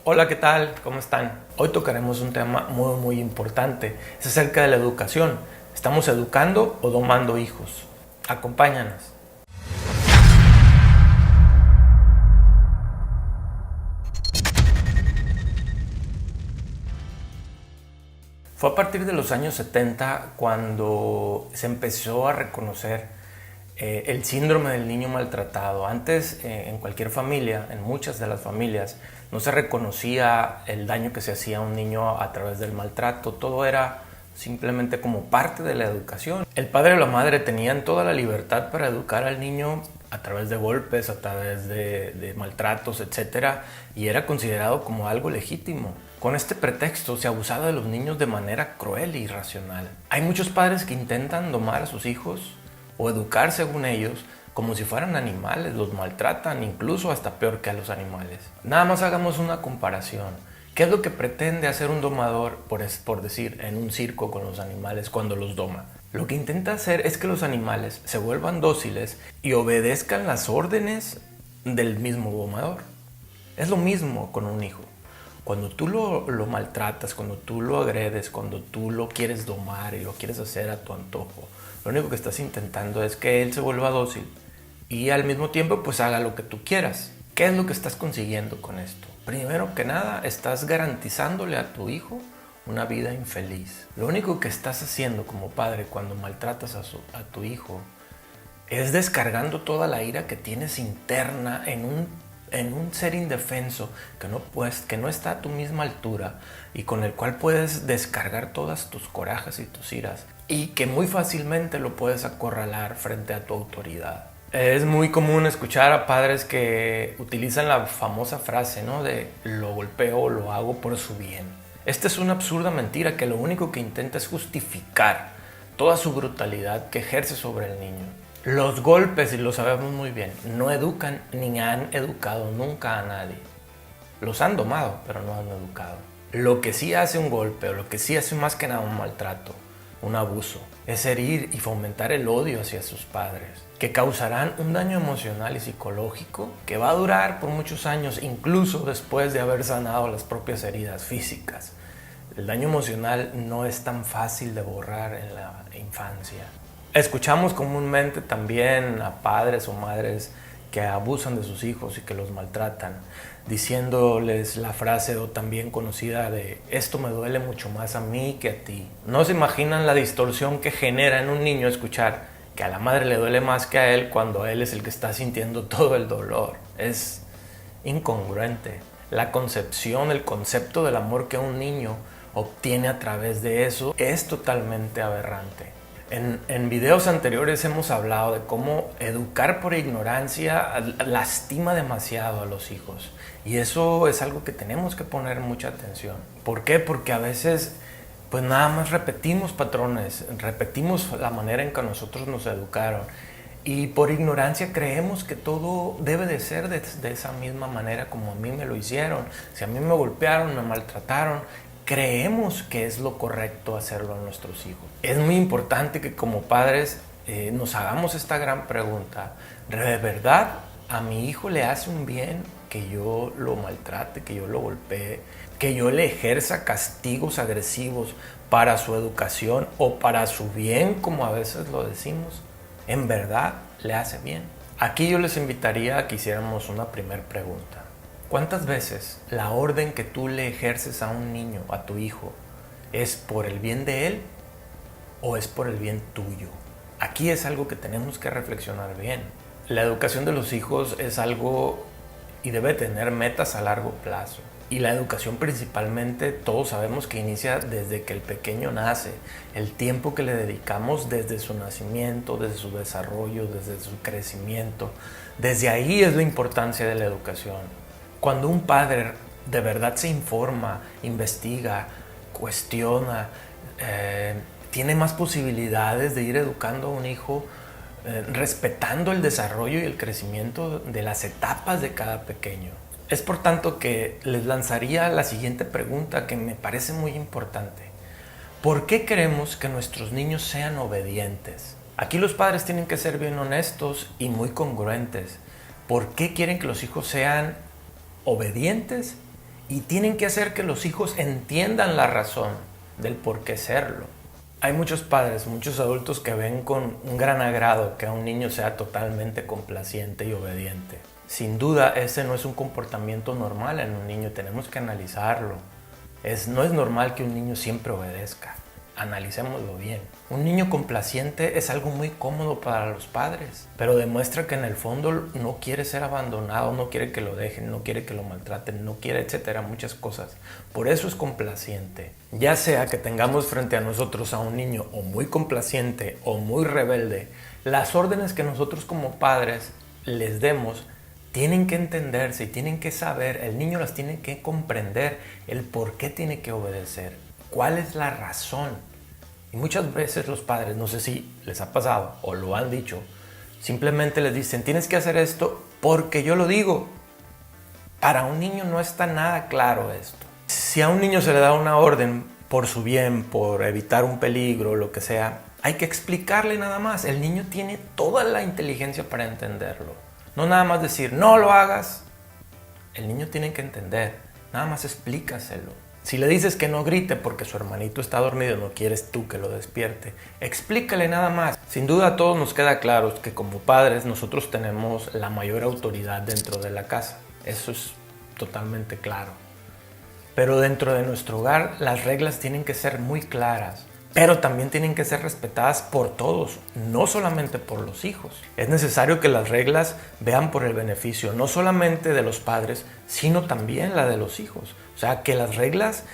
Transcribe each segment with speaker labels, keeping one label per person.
Speaker 1: Hola, ¿qué tal? ¿Cómo están? Hoy tocaremos un tema muy importante. Es acerca de la educación. ¿Estamos educando o domando hijos? Acompáñanos. Fue a partir de los años 70 cuando se empezó a reconocer el síndrome del niño maltratado. Antes, en cualquier familia, en muchas de las familias, no se reconocía el daño que se hacía a un niño a través del maltrato. Todo era simplemente como parte de la educación. El padre o la madre tenían toda la libertad para educar al niño a través de golpes, a través de maltratos, etcétera, y era considerado como algo legítimo. Con este pretexto se abusaba de los niños de manera cruel e irracional. Hay muchos padres que intentan domar a sus hijos o educar según ellos como si fueran animales, los maltratan incluso hasta peor que a los animales. Nada más hagamos una comparación. ¿Qué es lo que pretende hacer un domador, por decir, en un circo con los animales cuando los doma? Lo que intenta hacer es que los animales se vuelvan dóciles y obedezcan las órdenes del mismo domador. Es lo mismo con un hijo. Cuando tú lo maltratas, cuando tú lo agredes, cuando tú lo quieres domar y lo quieres hacer a tu antojo, lo único que estás intentando es que él se vuelva dócil y al mismo tiempo pues haga lo que tú quieras. ¿Qué es lo que estás consiguiendo con esto? Primero que nada, estás garantizándole a tu hijo una vida infeliz. Lo único que estás haciendo como padre cuando maltratas a tu hijo es descargando toda la ira que tienes interna en un ser indefenso que no está a tu misma altura y con el cual puedes descargar todas tus corajes y tus iras y que muy fácilmente lo puedes acorralar frente a tu autoridad. Es muy común escuchar a padres que utilizan la famosa frase, ¿no? De lo golpeo o lo hago por su bien. Esta es una absurda mentira que lo único que intenta es justificar toda su brutalidad que ejerce sobre el niño. Los golpes, y lo sabemos muy bien, no educan ni han educado nunca a nadie. Los han domado, pero no han educado. Lo que sí hace un golpe, o lo que sí hace más que nada un maltrato, un abuso, es herir y fomentar el odio hacia sus padres, que causarán un daño emocional y psicológico que va a durar por muchos años, incluso después de haber sanado las propias heridas físicas. El daño emocional no es tan fácil de borrar en la infancia. Escuchamos comúnmente también a padres o madres que abusan de sus hijos y que los maltratan, diciéndoles la frase o también conocida de esto me duele mucho más a mí que a ti. No se imaginan la distorsión que genera en un niño escuchar que a la madre le duele más que a él cuando él es el que está sintiendo todo el dolor. Es incongruente. La concepción, el concepto del amor que un niño obtiene a través de eso es totalmente aberrante. En videos anteriores hemos hablado de cómo educar por ignorancia lastima demasiado a los hijos. Y eso es algo que tenemos que poner mucha atención. ¿Por qué? Porque a veces pues nada más repetimos patrones, repetimos la manera en que nosotros nos educaron. Y por ignorancia creemos que todo debe de ser de esa misma manera como a mí me lo hicieron. Si a mí me golpearon, me maltrataron, creemos que es lo correcto hacerlo a nuestros hijos. Es muy importante que como padres nos hagamos esta gran pregunta. ¿De verdad a mi hijo le hace un bien que yo lo maltrate, que yo lo golpee, que yo le ejerza castigos agresivos para su educación o para su bien, como a veces lo decimos? ¿En verdad le hace bien? Aquí yo les invitaría a que hiciéramos una primera pregunta. ¿Cuántas veces la orden que tú le ejerces a un niño, a tu hijo, es por el bien de él o es por el bien tuyo? Aquí es algo que tenemos que reflexionar bien. La educación de los hijos es algo y debe tener metas a largo plazo. Y la educación principalmente, todos sabemos que inicia desde que el pequeño nace. El tiempo que le dedicamos desde su nacimiento, desde su desarrollo, desde su crecimiento. Desde ahí es la importancia de la educación. Cuando un padre de verdad se informa, investiga, cuestiona, tiene más posibilidades de ir educando a un hijo respetando el desarrollo y el crecimiento de las etapas de cada pequeño. Es por tanto que les lanzaría la siguiente pregunta que me parece muy importante. ¿Por qué queremos que nuestros niños sean obedientes? Aquí los padres tienen que ser bien honestos y muy congruentes. ¿Por qué quieren que los hijos sean obedientes y tienen que hacer que los hijos entiendan la razón del por qué serlo. Hay muchos padres, muchos adultos que ven con un gran agrado que un niño sea totalmente complaciente y obediente. Sin duda, ese no es un comportamiento normal en un niño, tenemos que analizarlo. No es normal que un niño siempre obedezca. Analicémoslo bien. Un niño complaciente es algo muy cómodo para los padres, pero demuestra que en el fondo no quiere ser abandonado, no quiere que lo dejen, no quiere que lo maltraten, no quiere, etcétera, muchas cosas. Por eso es complaciente. Ya sea que tengamos frente a nosotros a un niño o muy complaciente o muy rebelde, las órdenes que nosotros como padres les demos tienen que entenderse y tienen que saber, el niño las tiene que comprender, el por qué tiene que obedecer, cuál es la razón. Y muchas veces los padres, no sé si les ha pasado o lo han dicho, simplemente les dicen, tienes que hacer esto porque yo lo digo. Para un niño no está nada claro esto. Si a un niño se le da una orden por su bien, por evitar un peligro, lo que sea, hay que explicarle nada más. El niño tiene toda la inteligencia para entenderlo. No nada más decir, no lo hagas. El niño tiene que entender. Nada más explícaselo. Si le dices que no grite porque su hermanito está dormido, no quieres tú que lo despierte, explícale nada más. Sin duda a todos nos queda claro que como padres nosotros tenemos la mayor autoridad dentro de la casa. Eso es totalmente claro. Pero dentro de nuestro hogar las reglas tienen que ser muy claras. Pero también tienen que ser respetadas por todos, no solamente por los hijos. Es necesario que las reglas vean por el beneficio, no solamente de los padres, sino también la de los hijos. O sea, que las reglas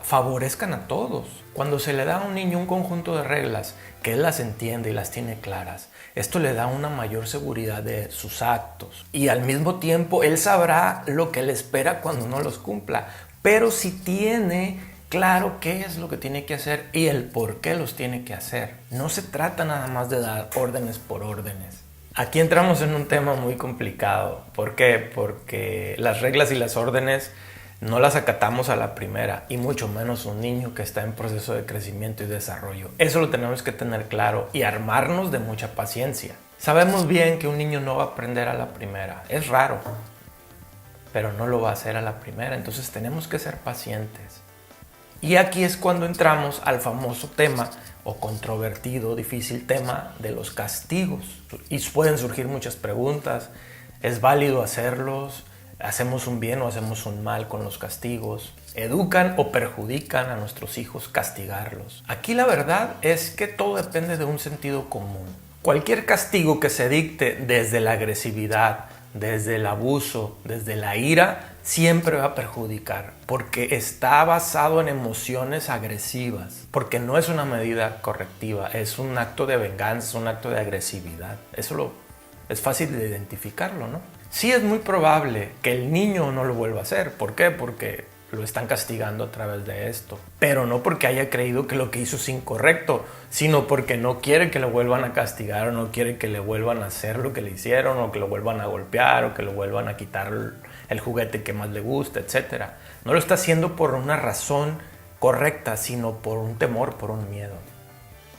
Speaker 1: favorezcan a todos. Cuando se le da a un niño un conjunto de reglas, que él las entiende y las tiene claras, esto le da una mayor seguridad de sus actos. Y al mismo tiempo, él sabrá lo que le espera cuando no los cumpla. Pero si tiene claro qué es lo que tiene que hacer y el por qué los tiene que hacer. No se trata nada más de dar órdenes por órdenes. Aquí entramos en un tema muy complicado. ¿Por qué? Porque las reglas y las órdenes no las acatamos a la primera, y mucho menos un niño que está en proceso de crecimiento y desarrollo. Eso lo tenemos que tener claro y armarnos de mucha paciencia. Sabemos bien que un niño no va a aprender a la primera. Es raro, pero no lo va a hacer a la primera. Entonces tenemos que ser pacientes. Y aquí es cuando entramos al famoso tema o controvertido, difícil tema de los castigos. Y pueden surgir muchas preguntas. ¿Es válido hacerlos? ¿Hacemos un bien o hacemos un mal con los castigos? ¿Educan o perjudican a nuestros hijos castigarlos? Aquí la verdad es que todo depende de un sentido común. Cualquier castigo que se dicte desde la agresividad, desde el abuso, desde la ira, siempre va a perjudicar, porque está basado en emociones agresivas, porque no es una medida correctiva, es un acto de venganza, un acto de agresividad. Es fácil de identificarlo, ¿no? Sí es muy probable que el niño no lo vuelva a hacer. ¿Por qué? Porque lo están castigando a través de esto. Pero no porque haya creído que lo que hizo es incorrecto, sino porque no quiere que lo vuelvan a castigar o no quiere que le vuelvan a hacer lo que le hicieron o que lo vuelvan a golpear o que lo vuelvan a quitar el juguete que más le gusta, etc. No lo está haciendo por una razón correcta, sino por un temor, por un miedo.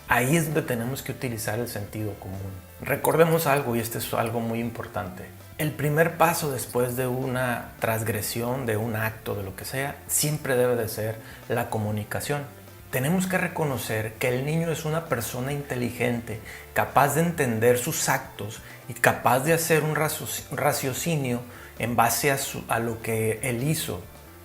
Speaker 1: Ahí es donde tenemos que utilizar el sentido común. Recordemos algo, y este es algo muy importante. El primer paso después de una transgresión, de un acto, de lo que sea, siempre debe de ser la comunicación. Tenemos que reconocer que el niño es una persona inteligente, capaz de entender sus actos y capaz de hacer un raciocinio en base a lo que él hizo,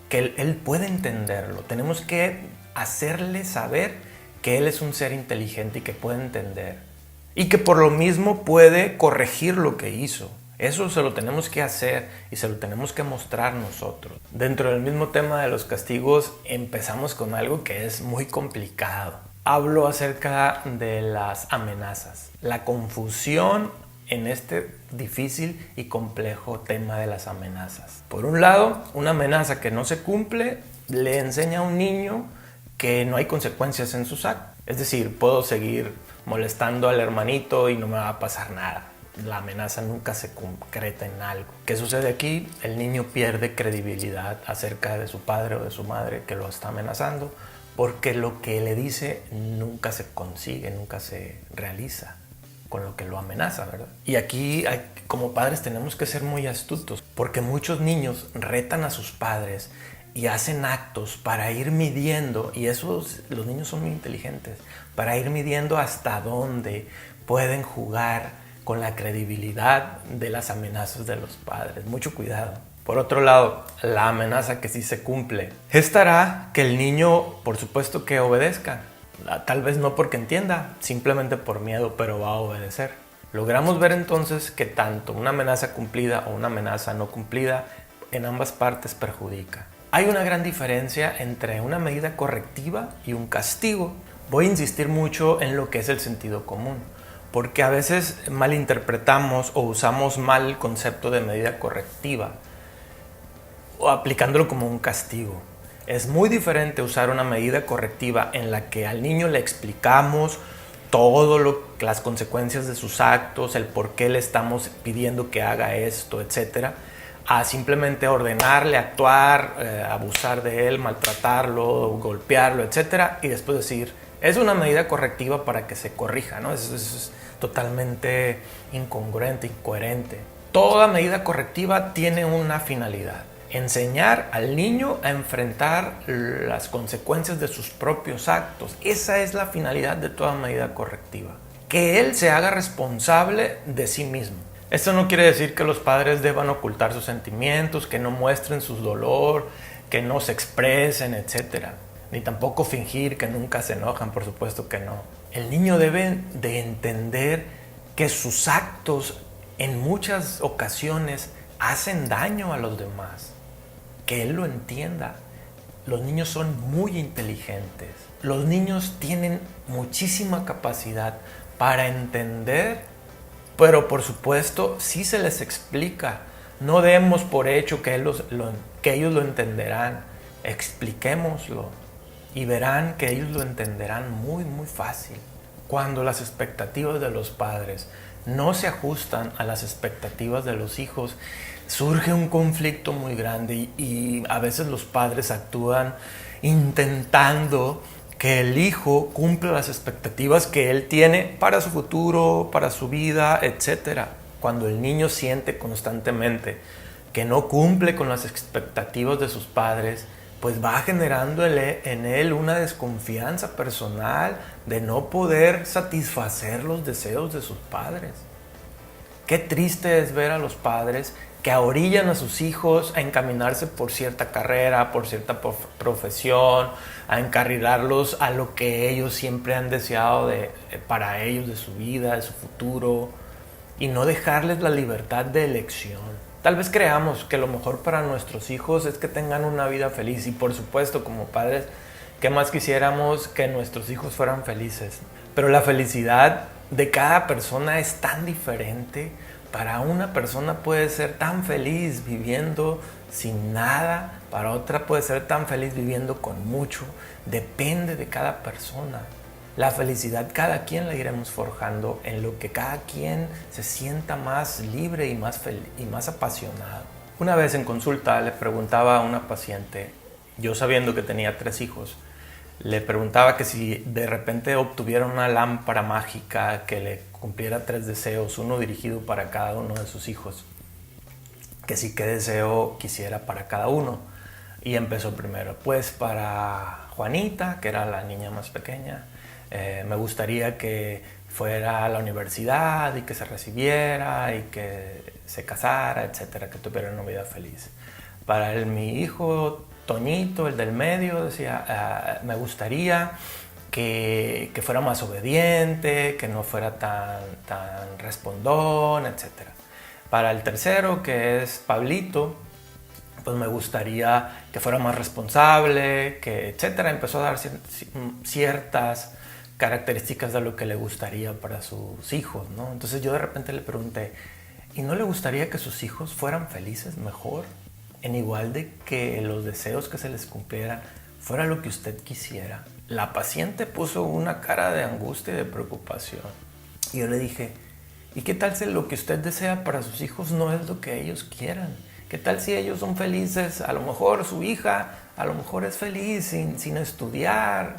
Speaker 1: que él puede entenderlo. Tenemos que hacerle saber que él es un ser inteligente y que puede entender y que por lo mismo puede corregir lo que hizo. Eso se lo tenemos que hacer y se lo tenemos que mostrar nosotros. Dentro del mismo tema de los castigos empezamos con algo que es muy complicado. Hablo acerca de las amenazas, la confusión en este difícil y complejo tema de las amenazas. Por un lado, una amenaza que no se cumple le enseña a un niño que no hay consecuencias en sus actos. Es decir, puedo seguir molestando al hermanito y no me va a pasar nada. La amenaza nunca se concreta en algo. ¿Qué sucede aquí? El niño pierde credibilidad acerca de su padre o de su madre que lo está amenazando, porque lo que le dice nunca se consigue, nunca se realiza. con lo que lo amenaza, ¿verdad? Y aquí como padres tenemos que ser muy astutos, porque muchos niños retan a sus padres y hacen actos para ir midiendo, y los niños son muy inteligentes, para ir midiendo hasta dónde pueden jugar con la credibilidad de las amenazas de los padres. Mucho cuidado. Por otro lado, la amenaza que sí se cumple estará que el niño, por supuesto, que obedezca. Tal vez no porque entienda, simplemente por miedo, pero va a obedecer. Logramos ver entonces que tanto una amenaza cumplida o una amenaza no cumplida en ambas partes perjudica. Hay una gran diferencia entre una medida correctiva y un castigo. Voy a insistir mucho en lo que es el sentido común, porque a veces malinterpretamos o usamos mal el concepto de medida correctiva, o aplicándolo como un castigo. Es muy diferente usar una medida correctiva en la que al niño le explicamos las consecuencias de sus actos, el por qué le estamos pidiendo que haga esto, etcétera, a simplemente ordenarle, actuar, abusar de él, maltratarlo, golpearlo, etcétera, y después decir, es una medida correctiva para que se corrija, ¿no? Eso es totalmente incongruente, incoherente. Toda medida correctiva tiene una finalidad: enseñar al niño a enfrentar las consecuencias de sus propios actos. Esa es la finalidad de toda medida correctiva. Que él se haga responsable de sí mismo. Esto no quiere decir que los padres deban ocultar sus sentimientos, que no muestren su dolor, que no se expresen, etc. Ni tampoco fingir que nunca se enojan, por supuesto que no. El niño debe de entender que sus actos en muchas ocasiones hacen daño a los demás. Que él lo entienda. Los niños son muy inteligentes. Los niños tienen muchísima capacidad para entender, pero por supuesto sí se les explica. No demos por hecho que ellos lo entenderán. Expliquémoslo y verán que ellos lo entenderán muy, muy fácil. Cuando las expectativas de los padres no se ajustan a las expectativas de los hijos, surge un conflicto muy grande y a veces los padres actúan intentando que el hijo cumpla las expectativas que él tiene para su futuro, para su vida, etc. Cuando el niño siente constantemente que no cumple con las expectativas de sus padres, pues va generando en él una desconfianza personal de no poder satisfacer los deseos de sus padres. Qué triste es ver a los padres que orillan a sus hijos a encaminarse por cierta carrera, por cierta profesión, a encarrilarlos a lo que ellos siempre han deseado para ellos, de su vida, de su futuro, y no dejarles la libertad de elección. Tal vez creamos que lo mejor para nuestros hijos es que tengan una vida feliz, y por supuesto, como padres, ¿qué más quisiéramos que nuestros hijos fueran felices? Pero la felicidad de cada persona es tan diferente. Para una persona puede ser tan feliz viviendo sin nada, para otra puede ser tan feliz viviendo con mucho. Depende de cada persona. La felicidad cada quien la iremos forjando en lo que cada quien se sienta más libre y más apasionado. Una vez en consulta le preguntaba a una paciente, yo sabiendo que tenía 3 hijos, le preguntaba que si de repente obtuviera una lámpara mágica que le cumpliera 3 deseos, uno dirigido para cada uno de sus hijos, que sí, qué deseo quisiera para cada uno. Y empezó primero, pues para Juanita, que era la niña más pequeña, me gustaría que fuera a la universidad y que se recibiera y que se casara, etcétera, que tuviera una vida feliz. Para mi hijo Toñito, el del medio, decía, me gustaría que fuera más obediente, que no fuera tan respondón, etc. Para el tercero, que es Pablito, pues me gustaría que fuera más responsable, que etcétera. Empezó a dar ciertas características de lo que le gustaría para sus hijos, ¿no? Entonces yo de repente le pregunté, ¿y no le gustaría que sus hijos fueran felices mejor? En igual de que los deseos que se les cumplieran fuera lo que usted quisiera. La paciente puso una cara de angustia y de preocupación. Y yo le dije, ¿y qué tal si lo que usted desea para sus hijos no es lo que ellos quieran? ¿Qué tal si ellos son felices? A lo mejor su hija, a lo mejor es feliz sin estudiar,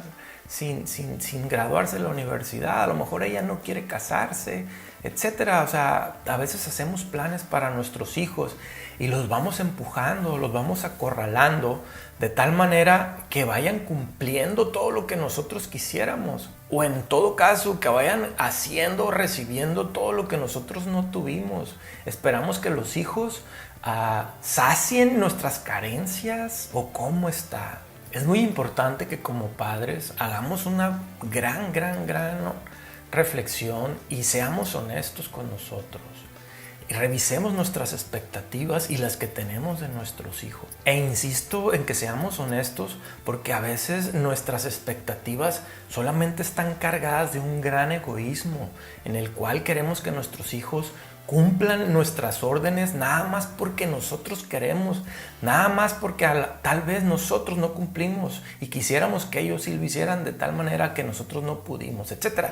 Speaker 1: sin graduarse de la universidad, a lo mejor ella no quiere casarse, etcétera. O sea, a veces hacemos planes para nuestros hijos y los vamos empujando, los vamos acorralando de tal manera que vayan cumpliendo todo lo que nosotros quisiéramos, o en todo caso que vayan haciendo o recibiendo todo lo que nosotros no tuvimos. Esperamos que los hijos sacien nuestras carencias, o cómo está. Es muy importante que como padres hagamos una gran reflexión y seamos honestos con nosotros. Y revisemos nuestras expectativas y las que tenemos de nuestros hijos. E insisto en que seamos honestos, porque a veces nuestras expectativas solamente están cargadas de un gran egoísmo, en el cual queremos que nuestros hijos cumplan nuestras órdenes nada más porque nosotros queremos, nada más porque tal vez nosotros no cumplimos y quisiéramos que ellos sí lo hicieran de tal manera que nosotros no pudimos, etc.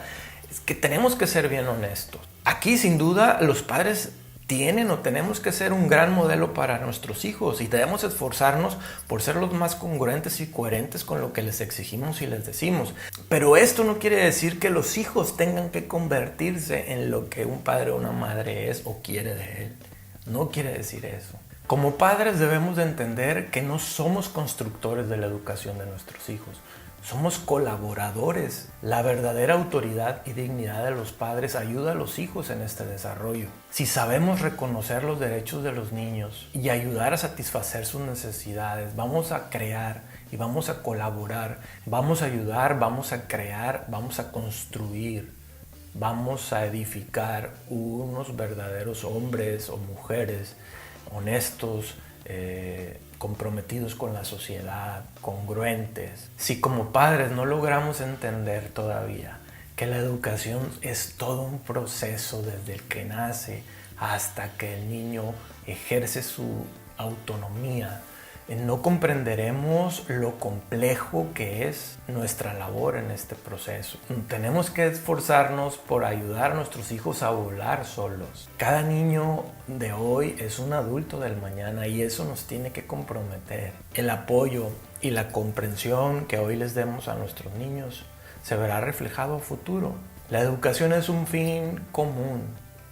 Speaker 1: Es que tenemos que ser bien honestos. Aquí sin duda los padres tienen o tenemos que ser un gran modelo para nuestros hijos y debemos esforzarnos por ser los más congruentes y coherentes con lo que les exigimos y les decimos. Pero esto no quiere decir que los hijos tengan que convertirse en lo que un padre o una madre es o quiere de él. No quiere decir eso. Como padres debemos de entender que no somos constructores de la educación de nuestros hijos. Somos colaboradores. La verdadera autoridad y dignidad de los padres ayuda a los hijos en este desarrollo. Si sabemos reconocer los derechos de los niños y ayudar a satisfacer sus necesidades, vamos a crear y vamos a colaborar, vamos a ayudar, vamos a crear, vamos a construir, vamos a edificar unos verdaderos hombres o mujeres honestos, comprometidos con la sociedad, congruentes. Si como padres no logramos entender todavía que la educación es todo un proceso desde el que nace hasta que el niño ejerce su autonomía, no comprenderemos lo complejo que es nuestra labor en este proceso. Tenemos que esforzarnos por ayudar a nuestros hijos a volar solos. Cada niño de hoy es un adulto del mañana y eso nos tiene que comprometer. El apoyo y la comprensión que hoy les demos a nuestros niños se verá reflejado a futuro. La educación es un fin común.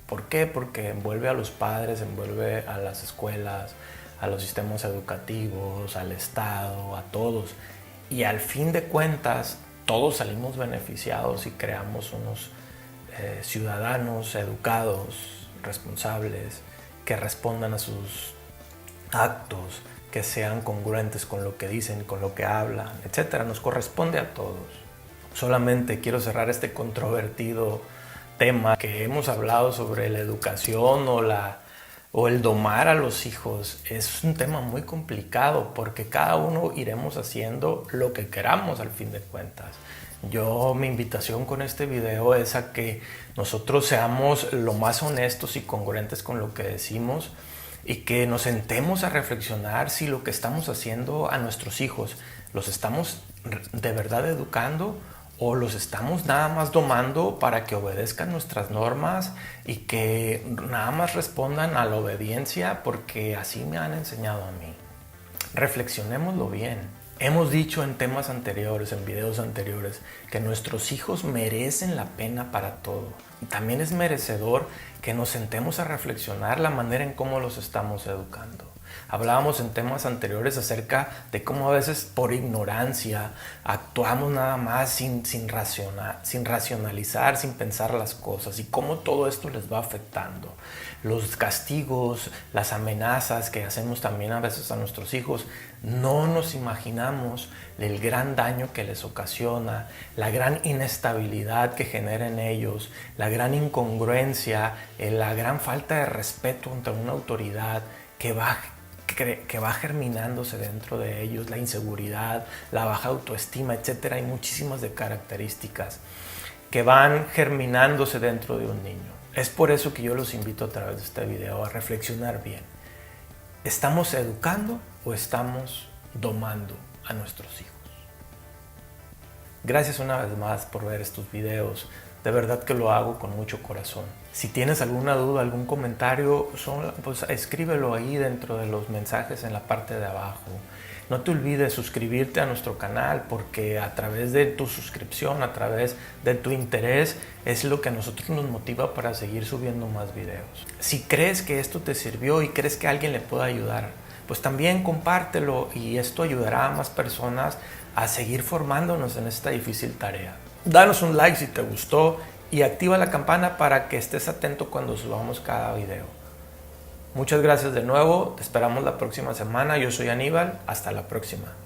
Speaker 1: ¿Por qué? Porque envuelve a los padres, envuelve a las escuelas, a los sistemas educativos, al Estado, a todos. Y al fin de cuentas, todos salimos beneficiados y creamos unos ciudadanos educados, responsables, que respondan a sus actos, que sean congruentes con lo que dicen, con lo que hablan, etc. Nos corresponde a todos. Solamente quiero cerrar este controvertido tema que hemos hablado sobre la educación o el domar a los hijos. Es un tema muy complicado porque cada uno iremos haciendo lo que queramos al fin de cuentas. Mi invitación con este video es a que nosotros seamos lo más honestos y congruentes con lo que decimos y que nos sentemos a reflexionar si lo que estamos haciendo a nuestros hijos los estamos de verdad educando o los estamos nada más domando para que obedezcan nuestras normas y que nada más respondan a la obediencia porque así me han enseñado a mí. Reflexionémoslo bien. Hemos dicho en temas anteriores, en videos anteriores, que nuestros hijos merecen la pena para todo. También es merecedor que nos sentemos a reflexionar la manera en cómo los estamos educando. Hablábamos en temas anteriores acerca de cómo a veces por ignorancia actuamos nada más sin racionalizar, sin pensar las cosas y cómo todo esto les va afectando. Los castigos, las amenazas que hacemos también a veces a nuestros hijos, no nos imaginamos el gran daño que les ocasiona, la gran inestabilidad que genera en ellos, la gran incongruencia, la gran falta de respeto ante una autoridad que va germinándose dentro de ellos, la inseguridad, la baja autoestima, etc. Hay muchísimas de características que van germinándose dentro de un niño. Es por eso que yo los invito a través de este video a reflexionar bien. ¿Estamos educando o estamos domando a nuestros hijos? Gracias una vez más por ver estos videos. De verdad que lo hago con mucho corazón. Si tienes alguna duda, algún comentario, pues escríbelo ahí dentro de los mensajes en la parte de abajo. No te olvides suscribirte a nuestro canal, porque a través de tu suscripción, a través de tu interés, es lo que a nosotros nos motiva para seguir subiendo más videos. Si crees que esto te sirvió y crees que a alguien le puede ayudar, pues también compártelo, y esto ayudará a más personas a seguir formándonos en esta difícil tarea. Danos un like si te gustó y activa la campana para que estés atento cuando subamos cada video. Muchas gracias de nuevo, te esperamos la próxima semana. Yo soy Aníbal, hasta la próxima.